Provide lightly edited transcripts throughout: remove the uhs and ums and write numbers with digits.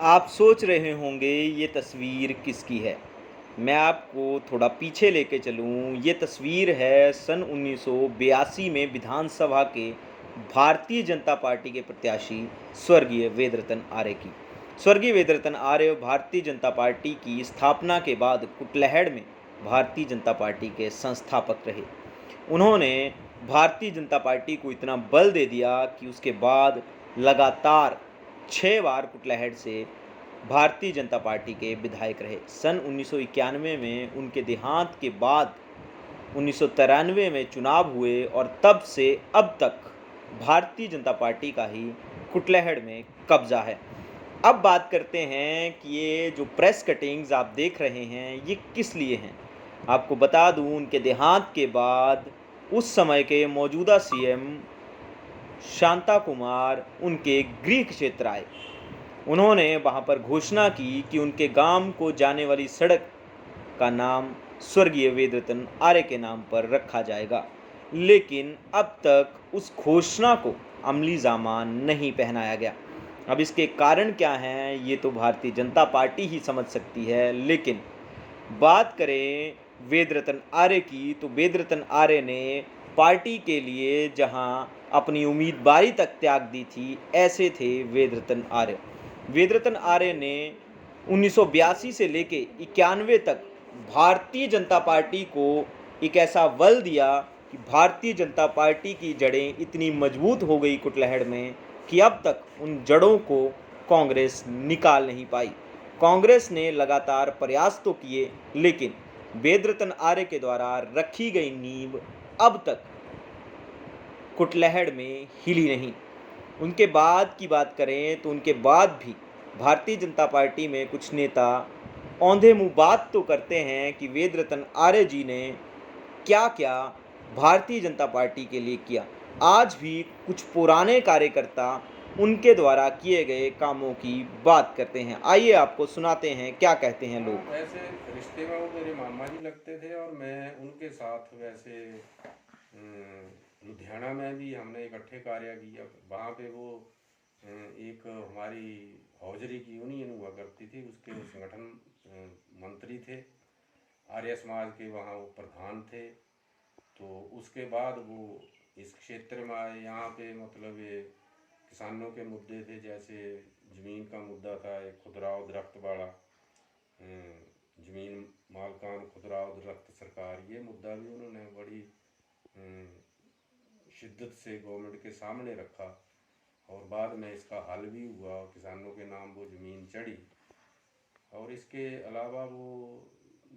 आप सोच रहे होंगे ये तस्वीर किसकी है? मैं आपको थोड़ा पीछे लेके चलूँ, ये तस्वीर है सन 1982 में विधानसभा के भारतीय जनता पार्टी के प्रत्याशी स्वर्गीय वेदरतन आर्य की। स्वर्गीय वेदरतन आर्य भारतीय जनता पार्टी की स्थापना के बाद कुटलैहड़ में भारतीय जनता पार्टी के संस्थापक रहे। उन्होंने भारतीय जनता पार्टी को इतना बल दे दिया कि उसके बाद लगातार 6 बार कुटलैहड़ से भारतीय जनता पार्टी के विधायक रहे। सन 1991 में उनके देहांत के बाद 1993 में चुनाव हुए और तब से अब तक भारतीय जनता पार्टी का ही कुटलैहड़ में कब्जा है। अब बात करते हैं कि ये जो प्रेस कटिंग्स आप देख रहे हैं ये किस लिए हैं। आपको बता दूं, उनके देहांत के बाद उस समय के मौजूदा सीएम शांता कुमार उनके गृह क्षेत्र आए। उन्होंने वहाँ पर घोषणा की कि उनके गांव को जाने वाली सड़क का नाम स्वर्गीय वेदरतन आर्य के नाम पर रखा जाएगा, लेकिन अब तक उस घोषणा को अमली जामा नहीं पहनाया गया। अब इसके कारण क्या हैं ये तो भारतीय जनता पार्टी ही समझ सकती है, लेकिन बात करें वेदरतन आर्य की तो वेदरतन आर्य ने पार्टी के लिए जहां अपनी उम्मीदवारी तक त्याग दी थी, ऐसे थे वेदरतन आर्य। वेदरतन आर्य ने 1982 से लेके 91 तक भारतीय जनता पार्टी को एक ऐसा बल दिया कि भारतीय जनता पार्टी की जड़ें इतनी मजबूत हो गई कुटलैहड़ में कि अब तक उन जड़ों को कांग्रेस निकाल नहीं पाई। कांग्रेस ने लगातार प्रयास तो किए, लेकिन वेदरतन आर्य के द्वारा रखी गई नींव अब तक कुटलैहड़ में हिली नहीं। उनके बाद की बात करें तो उनके बाद भी भारतीय जनता पार्टी में कुछ नेता औंधे मुंह बात तो करते हैं कि वेदरतन आर्य जी ने क्या क्या भारतीय जनता पार्टी के लिए किया। आज भी कुछ पुराने कार्यकर्ता उनके द्वारा किए गए कामों की बात करते हैं। आइए आपको सुनाते हैं क्या कहते हैं हाँ, लोग। वैसे रिश्ते में वो मेरे मामा जी लगते थे और मैं उनके साथ वैसे लुधियाना में भी हमने इकट्ठे कार्य किया। वहाँ पे वो एक हमारी हौजरी की यूनियन हुआ करती थी, उसके वो संगठन मंत्री थे। आर्य समाज के वहाँ वो प्रधान थे। तो उसके बाद वो इस क्षेत्र में आए। यहाँ पे मतलब ये किसानों के मुद्दे थे, जैसे ज़मीन का मुद्दा था, एक खुदराव दरख्त वाला ज़मीन मालकान खुदराव दरख्त सरकार, ये मुद्दा भी उन्होंने बड़ी शिद्दत से गवर्नमेंट के सामने रखा और बाद में इसका हल भी हुआ, किसानों के नाम वो ज़मीन चढ़ी। और इसके अलावा वो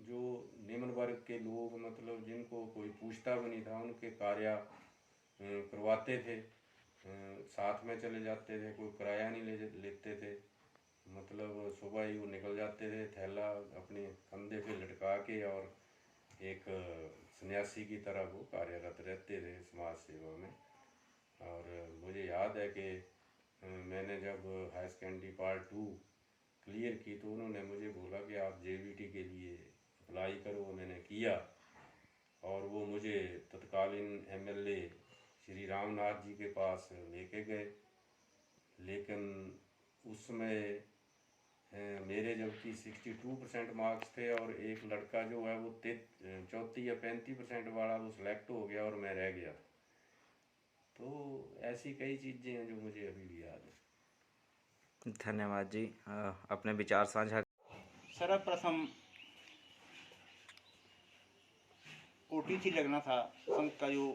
जो निम्न वर्ग के लोग मतलब जिनको कोई पूछता भी नहीं था, उनके कार्य करवाते थे। साथ में चले जाते थे, कोई किराया नहीं लेते थे। मतलब सुबह ही वो निकल जाते थे थैला अपने कंधे पे लटका के, और एक सन्यासी की तरह वो कार्यरत रहते थे समाज सेवा में। और मुझे याद है कि मैंने जब हाई सेकेंडरी पार्ट 2 क्लियर की तो उन्होंने मुझे बोला कि आप जेबीटी के लिए अप्लाई करो। मैंने किया और वो मुझे तत्कालीन एमएलए श्री रामनाथ जी के पास लेके गए। लेकिन उसमें मेरे जबकि 62% मार्क्स थे और एक लड़का जो है वो 34 या 35% वाला वो सिलेक्ट हो गया और मैं रह गया था। तो ऐसी कई चीज़ें हैं जो मुझे अभी भी याद है। धन्यवाद जी। अपने विचार साझा। सर्वप्रथम ओटीसी लगना था संघ का जो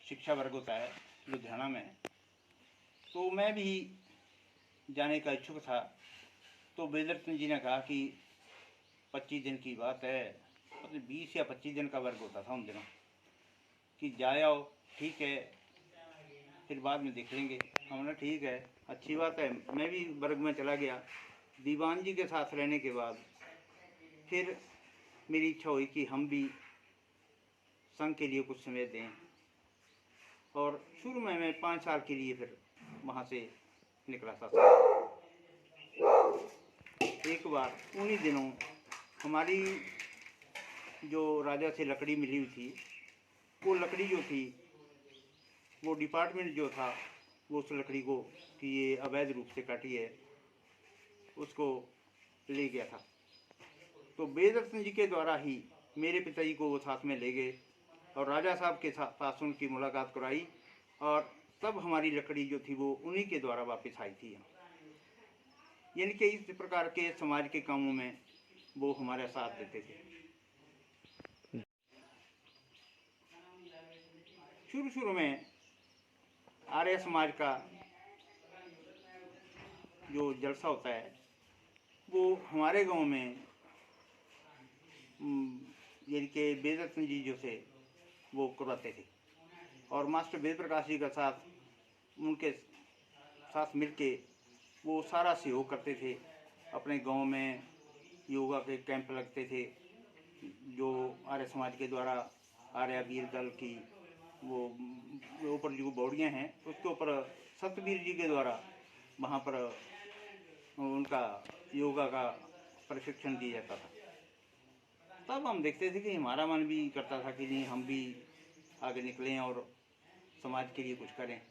शिक्षा वर्ग होता है लुधियाना में, तो मैं भी जाने का इच्छुक था। तो वेदरतन जी ने कहा कि 25 दिन की बात है, मतलब 20 या 25 दिन का वर्ग होता था उन दिनों, कि जाए आओ, ठीक है, फिर बाद में देख लेंगे। हमने ठीक है, अच्छी बात है। मैं भी वर्ग में चला गया। दीवान जी के साथ रहने के बाद फिर मेरी इच्छा हुई कि हम भी संघ के लिए कुछ समय दें, और शुरू में मैं 5 साल के लिए फिर वहाँ से निकला था। एक बार उन्हीं दिनों हमारी जो राजा से लकड़ी मिली हुई थी, वो लकड़ी जो थी वो डिपार्टमेंट जो था वो उस लकड़ी को कि ये अवैध रूप से काटी है, उसको ले गया था। तो बेदर्शन जी के द्वारा ही मेरे पिताजी को वो साथ में ले गए और राजा साहब के साथ उनकी मुलाकात कराई, और तब हमारी लकड़ी जो थी वो उन्हीं के द्वारा वापस आई थी। यानी कि इस प्रकार के समाज के कामों में वो हमारा साथ देते थे। शुरू शुरू में आर्य समाज का जो जलसा होता है वो हमारे गांव में यानी कि बेदर्शन जी जो थे वो करवाते थे, और मास्टर वेद प्रकाश जी का साथ उनके साथ मिलके वो सारा सहयोग करते थे। अपने गांव में योगा के कैंप लगते थे, जो आर्य समाज के द्वारा आर्य वीर दल की वो ऊपर जो बौड़ियाँ हैं उसके ऊपर सतवीर जी के द्वारा वहाँ पर उनका योगा का प्रशिक्षण दिया जाता था। तब हम देखते थे कि हमारा मन भी करता था कि नहीं, हम भी आगे निकलें और समाज के लिए कुछ करें।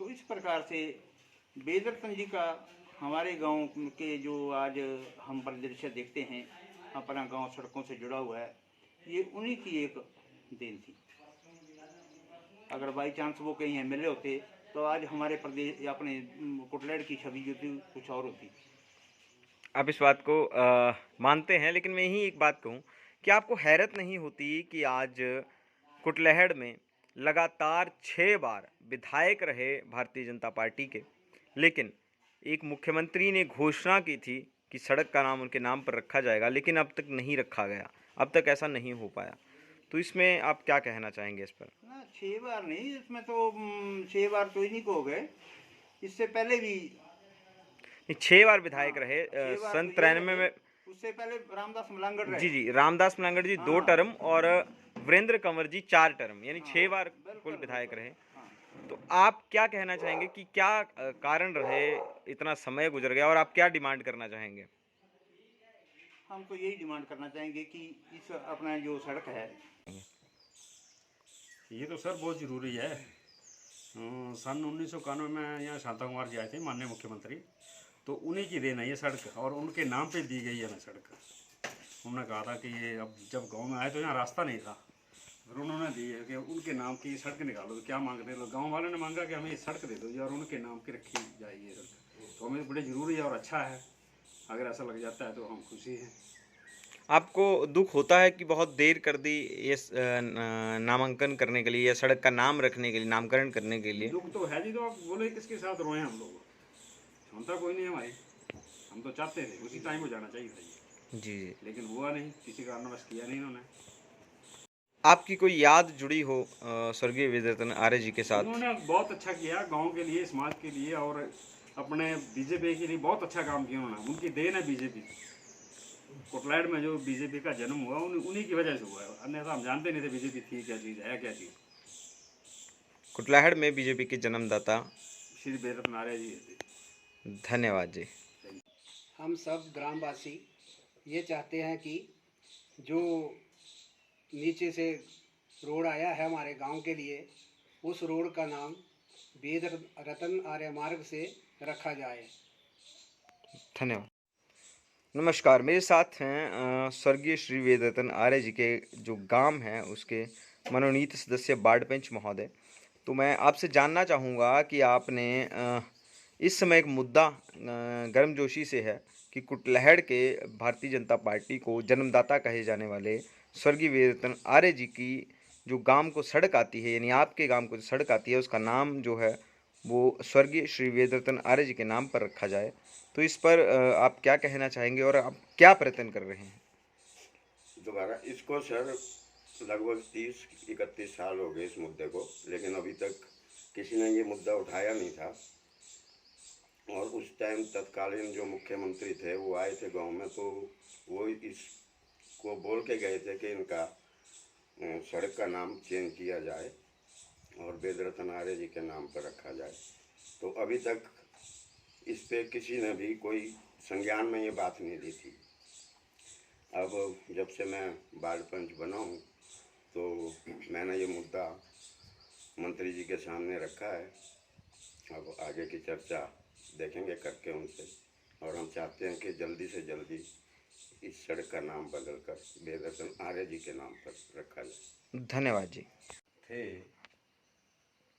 तो इस प्रकार से बेदर्शन जी का हमारे गांव के जो आज हम परिदृश्य देखते हैं, अपना गांव सड़कों से जुड़ा हुआ है, ये उन्हीं की एक देन थी। अगर बाई चांस वो कहीं एमएलए होते तो आज हमारे प्रदेश अपने कुटलैड़ की छवि जो थी कुछ और होती। आप इस बात को मानते हैं, लेकिन मैं यही एक बात कहूँ कि आपको हैरत नहीं होती कि आज कुटलैहड़ में लगातार 6 बार विधायक रहे भारतीय जनता पार्टी के, लेकिन एक मुख्यमंत्री ने घोषणा की थी कि सड़क का नाम उनके नाम पर रखा जाएगा, लेकिन अब तक नहीं रखा गया, अब तक ऐसा नहीं हो पाया। तो इसमें आप क्या कहना चाहेंगे इस पर? ना 6 बार नहीं, इसमें तो 6 बार तो इन्हीं को हो गए, इससे पहले भी 6 बार विधायक हाँ, रहे 6 बार सन तो ये 93 में। उससे पहले रामदास मलांगड़ रहे। जी, रामदास मलांगड़ जी 2 हाँ। टर्म और वीरेंद्र कंवर जी 4 टर्म, यानी हाँ, 6 बार बिल्कुल, कुल विधायक बिल्कुल। रहे। हाँ। तो आप क्या कहना चाहेंगे कि क्या कारण रहे, इतना समय गुजर गया, और आप क्या डिमांड करना चाहेंगे? हम तो यही डिमांड करना चाहेंगे कि इस अपना जो सड़क है, ये तो सर बहुत ज़रूरी है। सन 1991 में यहाँ शांता कुमार जी आए थे, माननीय मुख्यमंत्री, तो उन्हीं की देन है ये सड़क, और उनके नाम पे दी गई है ना सड़क। उन्होंने कहा था कि ये अब जब गांव में आए तो यहाँ रास्ता नहीं था, फिर उन्होंने दी है कि उनके नाम की सड़क निकालो। तो क्या मांगते हैं, गाँव वालों ने मांगा कि हमें ये सड़क दे दो जी, और उनके नाम की रखी जाएगी ये सड़क। तो हमें बड़े ज़रूरी है और अच्छा है, अगर ऐसा लग जाता है तो हम खुशी हैं। आपको दुख होता है कि बहुत देर कर दी ये नामांकन करने के लिए या सड़क का नाम रखने के लिए, नामकरण करने के लिए? दुख तो है जी, तो आप बोले किसके साथ रोए हम लोग, क्षमता कोई नहीं हमारी, हम तो चाहते थे उसी टाइम हो जाना चाहिए था ये, जी। लेकिन हुआ नहीं, किसी कारणवश किया नहीं इन्होंने। आपकी कोई याद जुड़ी हो स्वर्गीय विद्यारतन आर्य जी के साथ? उन्होंने बहुत अच्छा किया गांव के लिए, समाज के लिए, और अपने बीजेपी के लिए बहुत अच्छा काम किया उन्होंने। उनकी देन है बीजेपी। कुटलैड़ में जो बीजेपी का जन्म हुआ उन्हीं की वजह से हुआ है, अन्यथा हम जानते नहीं थे बीजेपी थी क्या चीज़, है क्या चीज़। कुटलैहड़ में बीजेपी के जन्मदाता श्री बेदर्शन आर्य जी थे। धन्यवाद जी। हम सब ग्रामवासी ये चाहते हैं कि जो नीचे से रोड आया है हमारे गांव के लिए, उस रोड का नाम वेद रतन आर्य मार्ग से रखा जाए। धन्यवाद। नमस्कार, मेरे साथ हैं स्वर्गीय श्री वेदरतन आर्य जी के जो गांव हैं उसके मनोनीत सदस्य बाढ़ पंच महोदय। तो मैं आपसे जानना चाहूँगा कि आपने इस समय एक मुद्दा गर्मजोशी से है कि कुटलैहड़ के भारतीय जनता पार्टी को जन्मदाता कहे जाने वाले स्वर्गीय वेदरतन आर्य जी की जो गांव को सड़क आती है, यानी आपके गांव को जो सड़क आती है, उसका नाम जो है वो स्वर्गीय श्री वेदरतन आर्य जी के नाम पर रखा जाए। तो इस पर आप क्या कहना चाहेंगे और आप क्या प्रयत्न कर रहे हैं? दोबारा इसको सर लगभग 30-31 साल हो गए इस मुद्दे को, लेकिन अभी तक किसी ने ये मुद्दा उठाया नहीं था। और उस टाइम तत्कालीन जो मुख्यमंत्री थे वो आए थे गांव में, तो वो इसको बोल के गए थे कि इनका सड़क का नाम चेंज किया जाए और वेदरतन आर्य जी के नाम पर रखा जाए। तो अभी तक इस पे किसी ने भी कोई संज्ञान में ये बात नहीं दी थी। अब जब से मैं वार्ड पंच बना हूँ तो मैंने ये मुद्दा मंत्री जी के सामने रखा है। अब आगे की चर्चा देखेंगे करके उनसे। और हम चाहते हैं कि जल्दी से जल्दी इस सड़क का नाम बदलकर वेदरतन आर्य जी के नाम पर रखा जाए। धन्यवाद जी। थे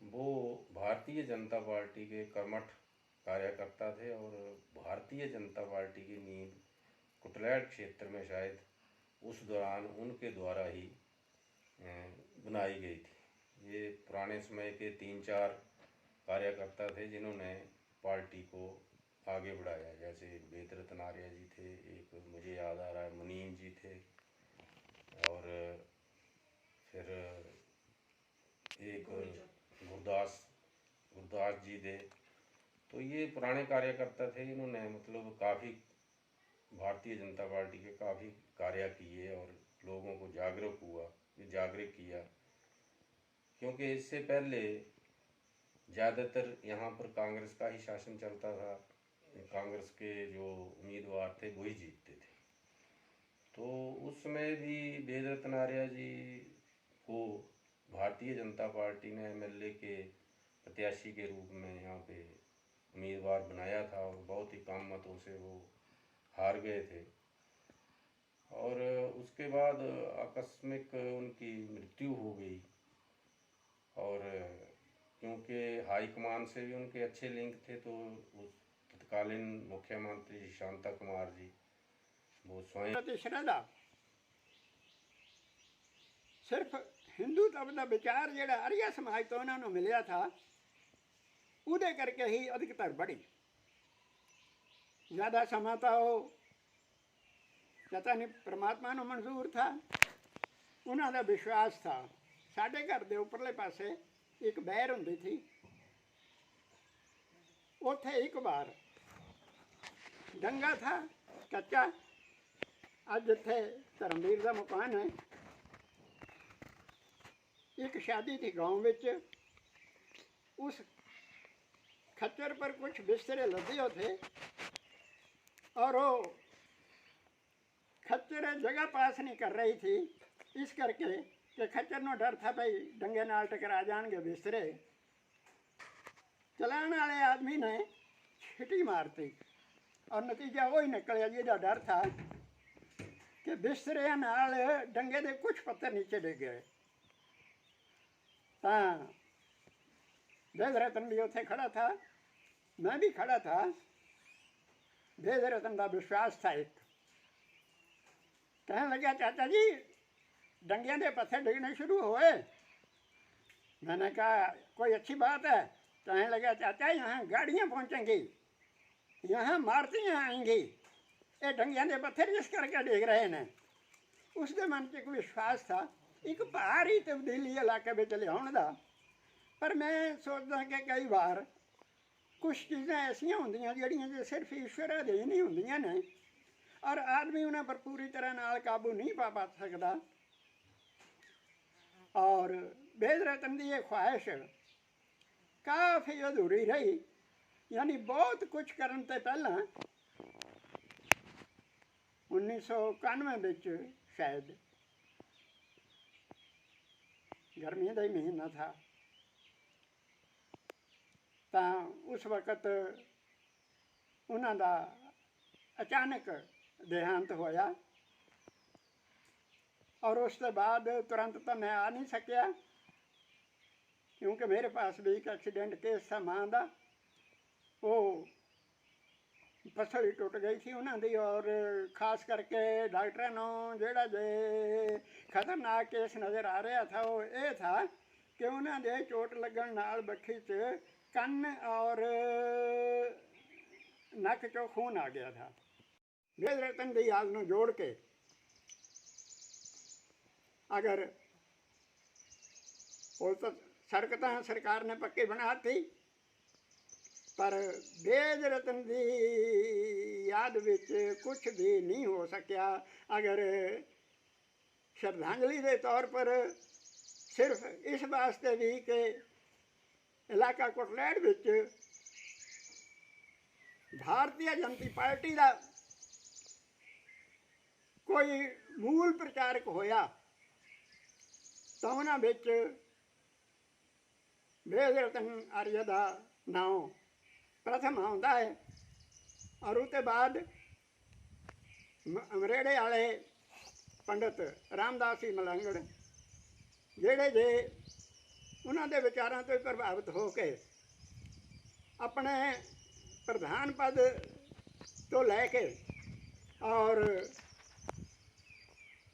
वो भारतीय जनता पार्टी के कर्मठ कार्यकर्ता थे और भारतीय जनता पार्टी की नींव कुटलैट क्षेत्र में शायद उस दौरान उनके द्वारा ही बनाई गई थी। ये पुराने समय के 3-4 कार्यकर्ता थे जिन्होंने पार्टी को आगे बढ़ाया, जैसे वेदरतन आर्य जी थे, एक मुझे याद आ रहा है मुनीम जी थे, और फिर एक गुरदास जी थे। तो ये पुराने कार्यकर्ता थे, इन्होंने मतलब काफ़ी भारतीय जनता पार्टी के काफ़ी कार्य किए और लोगों को जागरूक किया, क्योंकि इससे पहले ज़्यादातर यहाँ पर कांग्रेस का ही शासन चलता था। कांग्रेस के जो उम्मीदवार थे वही जीतते थे। तो उस समय भी वेदरतन आर्य जी को भारतीय जनता पार्टी ने एमएलए के प्रत्याशी के रूप में यहाँ पे उम्मीदवार बनाया था और बहुत ही कम मतों से वो हार गए थे। और उसके बाद आकस्मिक उनकी मृत्यु हो गई, और क्योंकि हाईकमान से भी उनके अच्छे लिंक थे, तो उस तत्कालीन मुख्यमंत्री शांता कुमार जी वो स्वयं श्रद्धा सिर्फ हिंदूत्व का विचार ਜਿਹੜਾ ਆਰੀਆ समाज तो उन्होंने मिलिया था ਉਹਦੇ करके ही अधिकतर बढ़ी। ज़्यादा समा तो पता नहीं परमात्मा ਨੂੰ मंजूर था, ਉਹਨਾਂ ਦਾ विश्वास था। ਸਾਡੇ घर ਦੇ ਉੱਪਰਲੇ ਪਾਸੇ एक बहर ਹੁੰਦੀ थी, ਉੱਥੇ एक बार डंगा था कच्चा। ਅੱਜ ਇੱਥੇ धर्मवीर का मकान है। एक शादी थी गांव में, उस खच्चर पर कुछ बिस्तरे लदे हुए थे और वो खच्चर जगह पास नहीं कर रही थी, इस करके कि खच्चर नो डर था भाई डंगे नाल टकरा जाएंगे बिस्तरे। चलाने वाले आदमी ने छिटी मारती और नतीजा वही निकलिया जिहदा डर था कि बिस्तरे नाल डंगे दे कुछ पत्थर नीचे डिग गए। वेदरतन भी उत्थे खड़ा था, मैं भी खड़ा था। वेदरतन का विश्वास था। एक कहने लगा चाचा जी डंगिया के पत्थर डिगने शुरू हुए। मैंने कहा कोई अच्छी बात है। कहने लगा चाचा यहाँ गाड़ियाँ पहुँचेंगी, यहाँ मारतियाँ आएंगी, ये डंगिया के पत्थर इस करके डिग रहे हैं। उसके मन च एक विश्वास था एक भारी तब्दीली इलाके में लियाउण दा। पर मैं सोचदा कि कई बार कुछ चीज़ां ऐसियां होंदियां जिहड़ियां जे सिर्फ ईश्वर अधीन ही होंदियां ने और आदमी उन्हां पर पूरी तरह नाल काबू नहीं पा सकदा। और वेदरतन की यह ख्वाहिश काफ़ी अधूरी रही, यानी बहुत कुछ करन ते पहलां 1991 शायद गर्मियों का ही महीना था, तो उस वक्त उन्हां दा अचानक देहांत होया। और उसके बाद तुरंत तो मैं आ नहीं सकिया, क्योंकि मेरे पास भी एक एक्सीडेंट केस था मां का। वो फसल ही टुट गई थी उन्होंने, और खास करके डॉक्टर ने जोड़ा जे खतरनाक केस नज़र आ रहा था वो ये था कि उन्होंने चोट लगन नाल बखी च कन और नक चो खून आ गया था। वेदरतन की याद में जोड़ के अगर वो तो सड़क तो सरकार ने पक्की बना दी, पर वेदरतन की याद विच कुछ भी नहीं हो सकिया। अगर श्रद्धांजलि के तौर पर सिर्फ इस वास्ते भी कि इलाका कुटलैट विच भारतीय जनता पार्टी का कोई मूल प्रचारक होया तो उन्हां विच वेदरतन आर्य का नाम प्रथम आउंदा है। ਔਰ ਉਹ ਤੋਂ ਬਾਅਦ ਅਮਰੇੜੇ ਵਾਲੇ ਪੰਡਤ ਰਾਮਦਾਸ ਜੀ ਮਲੰਗੜ, ਜਿਹੜੇ ਜੇ ਉਹਨਾਂ ਦੇ ਵਿਚਾਰਾਂ ਤੋਂ ਪ੍ਰਭਾਵਿਤ ਹੋ ਕੇ ਆਪਣੇ ਪ੍ਰਧਾਨ ਪਦ ਤੋਂ ਲੈ ਕੇ ਔਰ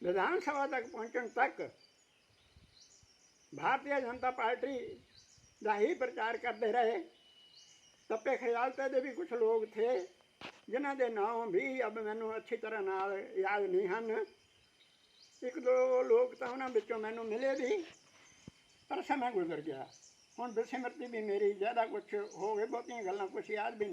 ਵਿਧਾਨ ਸਭਾ ਤੱਕ ਪਹੁੰਚਣ ਤੱਕ ਭਾਰਤੀ ਜਨਤਾ ਪਾर्टी ਦਾ ਹੀ ਪ੍ਰਚਾਰ ਕਰਦੇ ਰਹੇ। ਤੱਪੇ ਖਿਆਲਤੇ ਦੇ ਵੀ ਕੁਝ ਲੋਕ ਥੇ ਜਿਨ੍ਹਾਂ ਦੇ ਨਾਮ ਵੀ ਅਬ ਮੈਨੂੰ ਅੱਛੀ ਤਰ੍ਹਾਂ ਨਾਲ ਯਾਦ ਨਹੀਂ ਹਨ। ਇੱਕ ਦੋ ਲੋਕ ਤਾਂ ਉਹਨਾਂ ਵਿੱਚੋਂ ਮੈਨੂੰ ਮਿਲੇ ਵੀ, ਪਰ ਸਮਾਂ ਗੁਜ਼ਰ ਗਿਆ। ਹੁਣ ਬਿਸਮਰਤੀ ਵੀ ਮੇਰੀ ਜ਼ਿਆਦਾ ਕੁਛ ਹੋ ਗਏ, ਬਹੁਤੀਆਂ ਗੱਲਾਂ ਕੁਛ ਯਾਦ ਵੀ